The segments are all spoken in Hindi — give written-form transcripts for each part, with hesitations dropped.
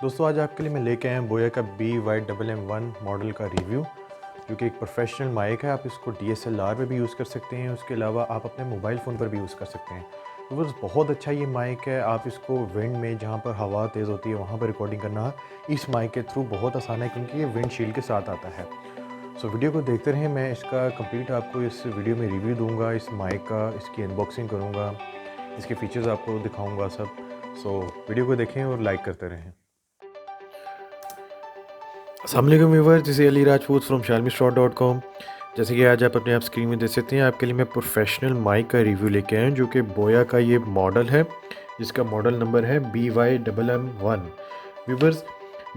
दोस्तों आज आपके लिए मैं लेके आया हूँ बोया का BY-MM1 मॉडल का रिव्यू, जो कि एक प्रोफेशनल माइक है। आप इसको DSLR में भी यूज़ कर सकते हैं, उसके अलावा आप अपने मोबाइल फ़ोन पर भी यूज़ कर सकते हैं। तो बस बहुत अच्छा ये माइक है। आप इसको विंड में, जहाँ पर हवा तेज़ होती है, वहाँ पर रिकॉर्डिंग करना इस माइक के थ्रू बहुत आसान है, क्योंकि ये विंड शील्ड के साथ आता है। सो वीडियो को देखते रहें, मैं इसका कंप्लीट आपको इस वीडियो में रिव्यू दूँगा इस माइक का, इसकी अनबॉक्सिंग करूँगा, इसके फीचर्स आपको दिखाऊँगा सब। सो वीडियो को देखें और लाइक करते रहें। अस्सलाम वालेकुम viewers, this is Ali Rajput from xiaomistore.com। जैसे कि आज आप अपने आप स्क्रीन में देख सकते हैं, आपके लिए मैं प्रोफेशनल माइक का रिव्यू लेके आया हूँ, जो कि बोया का ये मॉडल है, जिसका मॉडल नंबर है BY-MM1। व्यूअर्स,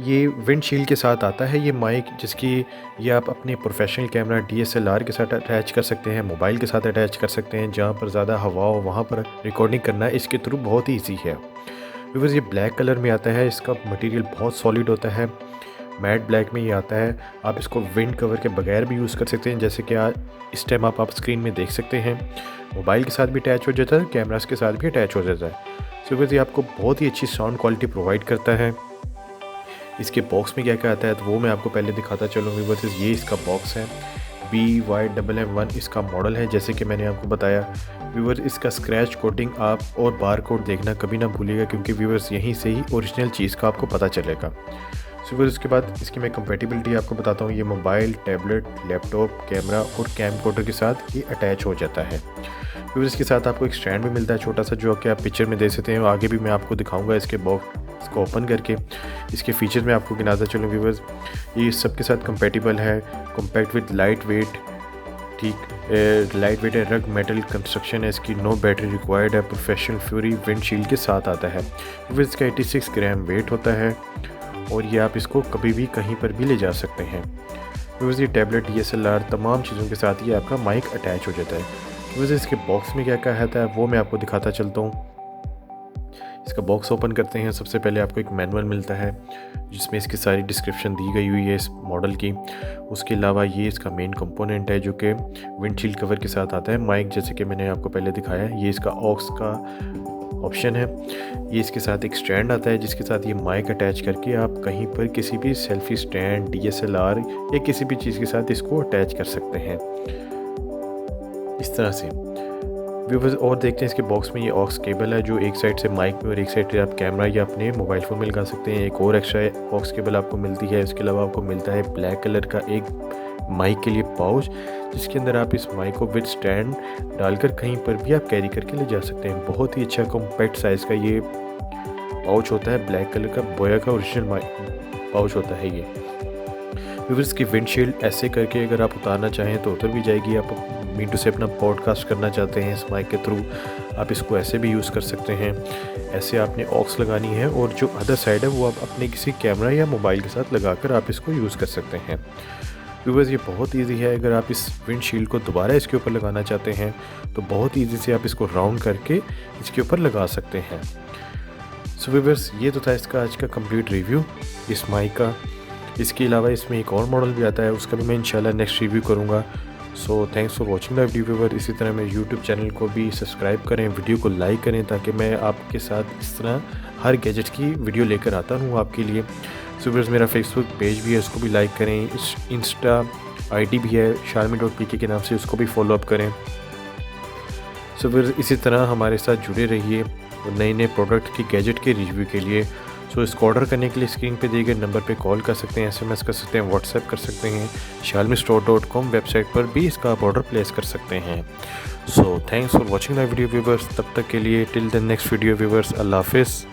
ये विंडशील्ड के साथ आता है ये माइक, जिसकी ये आप अपने प्रोफेशनल कैमरा DSLR के साथ अटैच कर सकते हैं, मोबाइल के साथ अटैच कर सकते हैं। जहाँ पर ज़्यादा हवा हो वहाँ पर रिकॉर्डिंग करना इसके थ्रू बहुत ही ईजी है। व्यूअर्स, ये ब्लैक कलर में आता है, इसका मटेरियल बहुत सॉलिड होता है, मैट ब्लैक में ये आता है। आप इसको विंड कवर के बगैर भी यूज़ कर सकते हैं, जैसे कि आज इस टाइम आप स्क्रीन में देख सकते हैं। मोबाइल के साथ भी अटैच हो जाता है, कैमरास के साथ भी अटैच हो जाता है। सो व्यूअर्स, ये आपको बहुत ही अच्छी साउंड क्वालिटी प्रोवाइड करता है। इसके बॉक्स में क्या क्या आता है तो वो मैं आपको पहले दिखाता चलूँ व्यूअर्स। ये इसका बॉक्स है, BY-MM1 इसका मॉडल है, जैसे कि मैंने आपको बताया। व्यूअर्स, इसका स्क्रैच कोटिंग आप और बार कोड देखना कभी ना भूलिएगा, क्योंकि व्यूअर्स यहीं से ही ओरिजिनल चीज़ का आपको पता चलेगा। सो फिर उसके बाद इसकी मैं कंपैटिबिलिटी आपको बताता हूँ। ये मोबाइल, टैबलेट, लैपटॉप, कैमरा और कैमकोडर के साथ ये अटैच हो जाता है। फिर इसके साथ आपको एक स्टैंड भी मिलता है छोटा सा, जो कि आप पिक्चर में देख सकते हैं। आगे भी मैं आपको दिखाऊंगा इसके बॉक्स को ओपन करके। इसके फीचर्स मैं आपको गिनाता चलूँ व्यूअर्स। ये सबके साथ कंपैटिबल है, कॉम्पैक्ट विद लाइट वेट, ठीक लाइट वेट है, रग मेटल कंस्ट्रक्शन है इसकी, नो बैटरी रिक्वायर्ड है, प्रोफेशनल फ्यूरी विंडशील्ड के साथ आता है। फिर इसका 86 ग्राम वेट होता है और ये आप इसको कभी भी कहीं पर भी ले जा सकते हैं। व्यूअर्स, ये टैबलेट, DSLR तमाम चीज़ों के साथ ये आपका माइक अटैच हो जाता है। व्यूअर्स, इसके बॉक्स में क्या क्या रहता है वो मैं आपको दिखाता चलता हूँ। इसका बॉक्स ओपन करते हैं, सबसे पहले आपको एक मैनुअल मिलता है, जिसमें इसकी सारी डिस्क्रिप्शन दी गई हुई है इस मॉडल की। उसके अलावा ये इसका मेन कंपोनेंट है, जो कि विंडशील्ड कवर के साथ आता है माइक, जैसे कि मैंने आपको पहले दिखाया है। ये इसका ऑक्स का ऑप्शन है। ये इसके साथ एक स्टैंड आता है, जिसके साथ ये माइक अटैच करके आप कहीं पर किसी भी सेल्फी स्टैंड, DSLR या किसी भी चीज़ के साथ इसको अटैच कर सकते हैं इस तरह से। व्यूअर्स, और देखते हैं इसके बॉक्स में ये ऑक्स केबल है, जो एक साइड से माइक में और एक साइड से आप कैमरा या अपने मोबाइल फ़ोन में लगा सकते हैं। एक और एक्स्ट्रा ऑक्स केबल आपको मिलती है। इसके अलावा आपको मिलता है ब्लैक कलर का एक माइक के लिए पाउच, जिसके अंदर आप इस माइक को विद स्टैंड डालकर कहीं पर भी आप कैरी करके ले जा सकते हैं। बहुत ही अच्छा कॉम्पैक्ट साइज़ का ये पाउच होता है, ब्लैक कलर का बोया का ओरिजिनल माइक पाउच होता है ये। व्यूअर्स, की विंडशील्ड ऐसे करके अगर आप उतारना चाहें तो उतर भी जाएगी। आप मीटू से अपना पॉडकास्ट करना चाहते हैं इस माइक के थ्रू, आप इसको ऐसे भी यूज़ कर सकते हैं। ऐसे आपने ऑक्स लगानी है और जो अदर साइड है वो आप अपने किसी कैमरा या मोबाइल के साथ लगाकर आप इसको यूज़ कर सकते हैं। व्यूअर्स, ये बहुत इजी है। अगर आप इस विंडशील्ड को दोबारा इसके ऊपर लगाना चाहते हैं तो बहुत इजी से आप इसको राउंड करके इसके ऊपर लगा सकते हैं। सो व्यूअर्स, ये तो था इसका आज का कंप्लीट रिव्यू इस माइक का। इसके अलावा इसमें एक और मॉडल भी आता है, उसका भी मैं इंशाल्लाह नेक्स्ट रिव्यू करूँगा। सो thanks for watching the video viewer. इसी तरह मेरे यूट्यूब चैनल को भी सब्सक्राइब करें, वीडियो को लाइक करें, ताकि मैं आपके साथ इस तरह हर गैजेट की वीडियो लेकर आता हूँ आपके लिए। सो व्यूअर्स, मेरा फेसबुक पेज भी है, उसको भी लाइक करें। इंस्टा ID भी है xiaomi.pk के नाम से, उसको भी फॉलो अप करें। सो व्यूअर्स, इसी तरह हमारे साथ जुड़े रहिए नए नए प्रोडक्ट की गैजेट के रिव्यू के लिए। सो इसको ऑर्डर करने के लिए स्क्रीन पे दिए गए नंबर पे कॉल कर सकते हैं, SMS कर सकते हैं, व्हाट्सएप कर सकते हैं। xiaomistore.com वेबसाइट पर भी इसका आप ऑर्डर प्लेस कर सकते हैं। So thanks for watching the video viewers. तब तक के लिए till the next video viewers, अल्लाह हाफिज़।